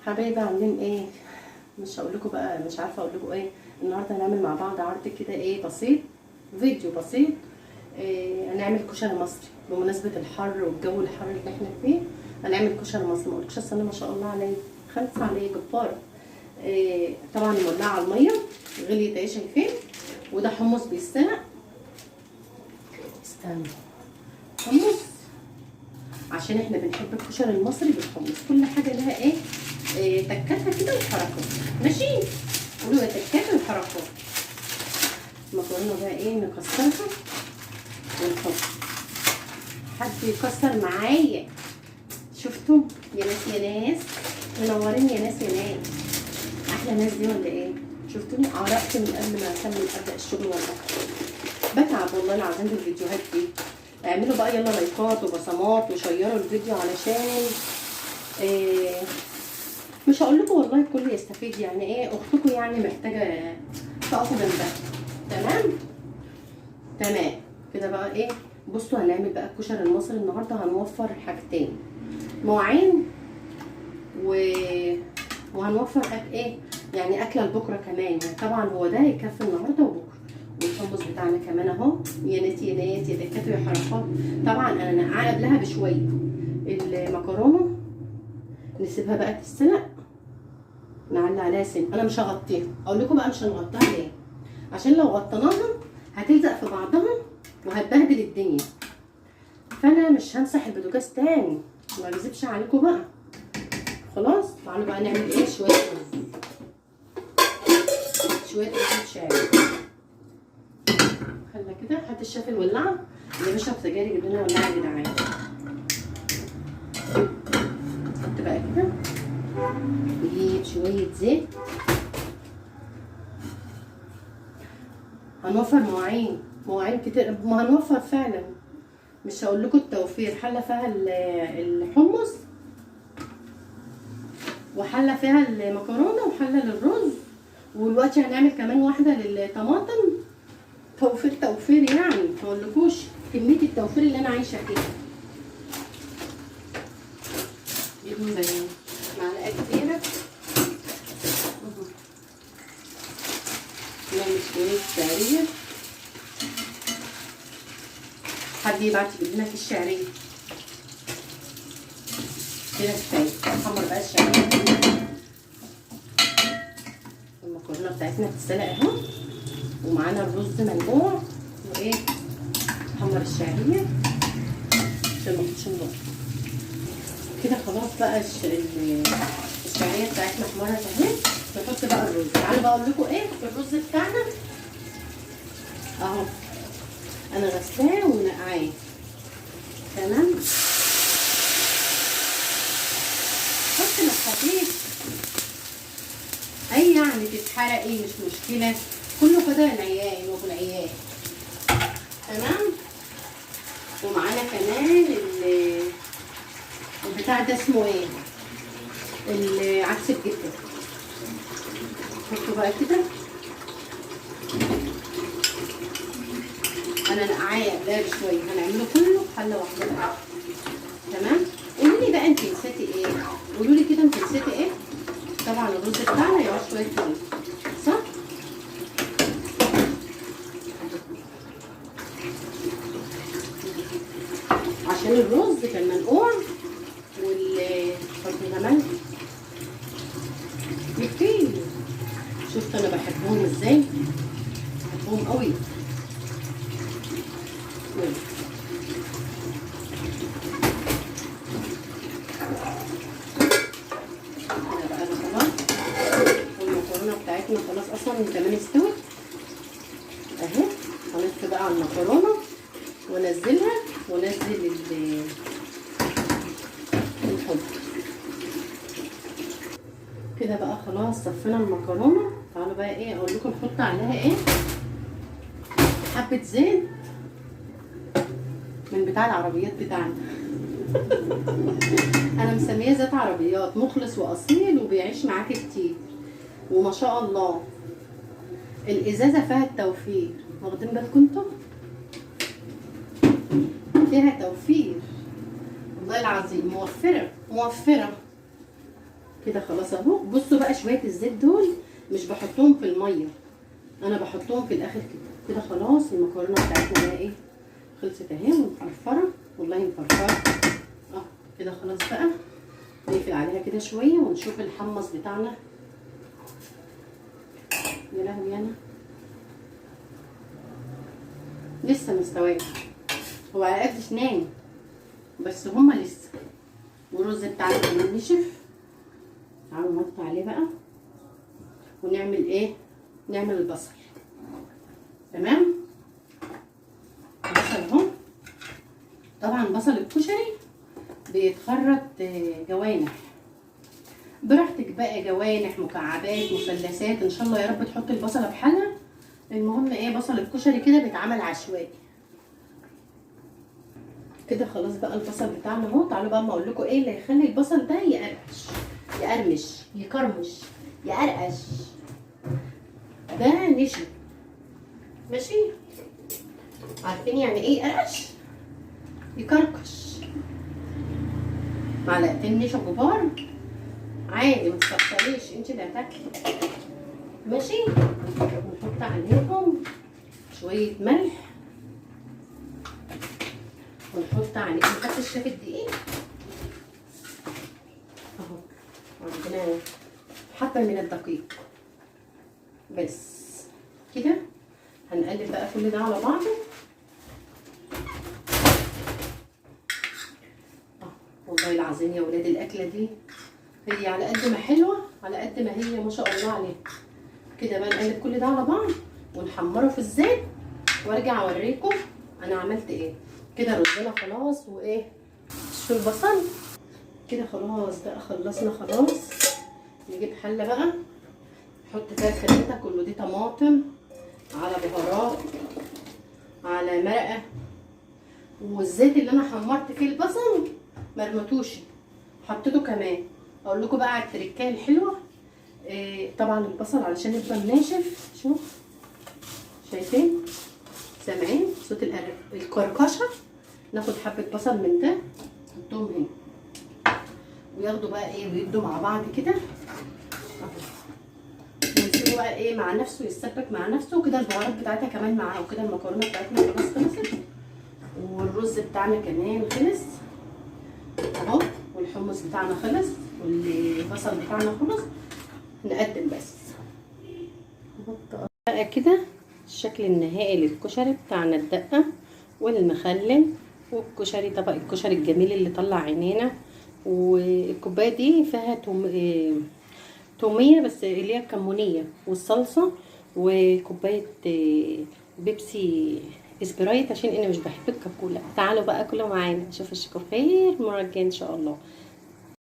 حبايبي عاملين ايه؟ مش هقول لكم بقى، مش عارفه اقول لكم ايه. النهارده هنعمل مع بعض عرض كده ايه بسيط، فيديو بسيط. هنعمل كشري مصري بمناسبه الحر والجو الحر اللي احنا فيه. هنعمل كشري مصري، ما اقولكش اصل ما شاء الله عليه خلص عليه جباره. طبعا مولعه على الميه غليت اهي شايفين، وده حمص بيتسلق. استنى، حمص عشان احنا بنحب الكشري المصري بالحمص. كل حاجه لها ايه تكاتها كده وحركات، ماشي؟ قولوا يا تكات وحركات. المكرونه بقى ايه نكسرها ونحط. حد يكسر معايا؟ شفتوا يا ناس يا ناس، منورين يا ناس يا ناس، احلى ناس دي ولا ايه؟ شفتوني عرقت من قبل ما اكمل ابدا الشغل والله. بتعب والله العظيم بالفيديوهات دي. اعملوا بقى يلا لايكات وبصمات وشيروا الفيديو علشان مش هقول لكم والله الكل يستفيد، يعني ايه اختكم يعني محتاجه تقفوا جنبها. تمام كده بقى ايه. بصوا هنعمل بقى الكشري المصري النهارده. هنوفر حاجتين، مواعين وهنوفر ايه يعني اكله لبكره كمان. يعني طبعا هو ده يكفي النهارده وبكره. والحمص بتاعنا كمان اهو. يا ناس يا ناس يا دكاتره يا حركات. طبعا انا نقعه قبلها بشويه المكرونه، نسيبها بقى تتسلق، نعلي عليها سن. انا مش هغطيها، اقول لكم بقى مش هنغطيها ليه؟ عشان لو غطيناها هتلزق في بعضها وهتبهدل الدنيا، فانا مش همسح البوتاجاز تاني، ما اكذبش عليكم بقى. خلاص تعالوا بقى نعمل ايه، شويه رز، شويه رز شعري. خلينا كده، هات الشاف الولاعه اللي بيشرب سجاير يجيب لنا ولاعه يا جدعان. حط بقى كده، نجيب شويه زيت. هنوفر مواعين كتير، ما هنوفر فعلا. مش هقول لكم التوفير. حله فيها الحمص، وحله فيها المكرونه، وحله للرز، ودلوقتي هنعمل كمان واحده للطماطم. توفير يعني ما اقولكوش كميه التوفير اللي انا عايشه فيها. جبنه زي معلقه كبيره. نعمل شويه شعريه. حد يبعت يجيب لنا كيس شعريه كده كفايه. نحمر بقى الشعريه. المكرونه بتاعتنا بتتسلق اهو، ومعانا الرز منقوع، وايه نحمر الشعريه عشان ما تاخدش النار كده. خلاص بقى الشعريه بتاعتنا احمرت اهي. نحط بقى الرز. تعالوا بقى اقول لكم ايه الرز بتاعنا اهو. انا غسلاه ونقعاه تمام. حط الخفيف اي يعني تتحرقي مش مشكله، كله فدا العيال وابو العيال تمام. ومعانا كمان البتاع ده اسمه ايه، عدس الجبه. حطوا بقى كده. انا نقعاه قبلها بشويه، هنعمله كله في حله واحده بقى تمام. قولوا لي بقى انت نسيتي ايه، قولوا لي كده انت نسيتي ايه. طبعا الرز بتاعنا يقعد شويه ميه صح. عشان الرز كان منقوع والفرن ملح كتير. شفت انا بحبهم ازاي، بحبهم قوي. كده بقى خلاص، والمكرونه بتاعتنا خلاص اصلا كمان استوت اهي. هنطفي بقى على المكرونه ونزلها، ونزل الحب كده بقى. خلاص صفينا المكرونه. تعالوا بقى ايه اقول لكم نحط عليها ايه، حبه زيت من بتاع العربيات بتاعنا. انا مسميه زيت عربيات، مخلص واصيل وبيعيش معاك كتير، وما شاء الله الازازه فيها التوفير. واخدين بالكم انتم؟ فيها توفير والله العظيم، موفره كده خلاص اهو. بصوا بقى شويه الزيت دول مش بحطهم في الميه، انا بحطهم في الاخر كده. كده خلاص المكرونه بتاعتنا بقى ايه خلصت اهي ومفرفره، والله مفرفره اه. كده خلاص بقى نقفل عليها كده شويه ونشوف الحمص بتاعنا. يا لهوي انا لسه مستواه، هو على قد نايم بس هما لسه. والرز بتاعنا كمان نشف. تعالوا نحط عليه بقى ونعمل ايه، نعمل البصل. تمام، البصل اهو. طبعا بصل الكشري بيتخرط جوانح براحتك بقى، جوانح مكعبات مثلثات، ان شاء الله يا رب تحطي البصله بحالها. المهم ايه، بصل الكشري كده بيتعمل عشوائي. كده خلاص بقى البصل بتاعنا اهو. تعالوا بقى اما اقول لكم ايه اللي هيخلي البصل ده يقرقش، يقرمش، يكرمش، يقرقش. ده نشا، ماشي؟ عارفين يعني ايه يقرقش؟ يكركش. معلقتين نشا كبار عادي، ما تكتريش، انت اللي هتاكلي، ماشي؟ ونحط عليهم شويه ملح، ونحط عليهم حتى شاف الدقيق اهو، عندنا حبه من الدقيق بس كده. هنقلب بقى كل ده على بعضه. والله العظيم يا ولاد الاكله دي هي على قد ما حلوه على قد ما هي ما شاء الله عليها. كده بقى نقلب كل ده على بعض ونحمره في الزيت وارجع اوريكم انا عملت ايه. كده رزنا خلاص وايه، شو البصل كده خلاص بقى خلصنا خلاص. نجيب حله بقى نحط فيها الخليط ده كله، دي طماطم على بهارات على مرقه، والزيت اللي انا حمرت فيه البصل مرمتوش حطيته كمان. اقول لكم بقى على التركايه الحلوه. طبعا البصل علشان يفضل ناشف، شوف شايفين سامعين صوت الكركشه، ناخد حبه بصل من ده نحطهم هنا وياخدوا بقى ايه ويدوا مع بعض كده اهو، ونسيبه بقى ايه مع نفسه يتسبك مع نفسه وكده. البهارات بتاعتها كمان معاه وكده. المكرونه بتاعتنا خلاص خلصت والرز بتاعنا كمان خلص اهو، والحمص بتاعنا خلص والبصل بتاعنا خلص. نقدم بس بقى كده الشكل النهائي للكشري بتاعنا، الدقه والمخلل والكشري، طبق الكشري الجميل اللي طلع عينينا. والكوبايه دي فيها توميه بس اللي هي كمونيه، والصلصه، وكوبايه بيبسي سبرايت عشان انا مش بحب الكاكولا. تعالوا بقى كلوا معانا، اشوف اشوفكم خير المره الجايه ان شاء الله.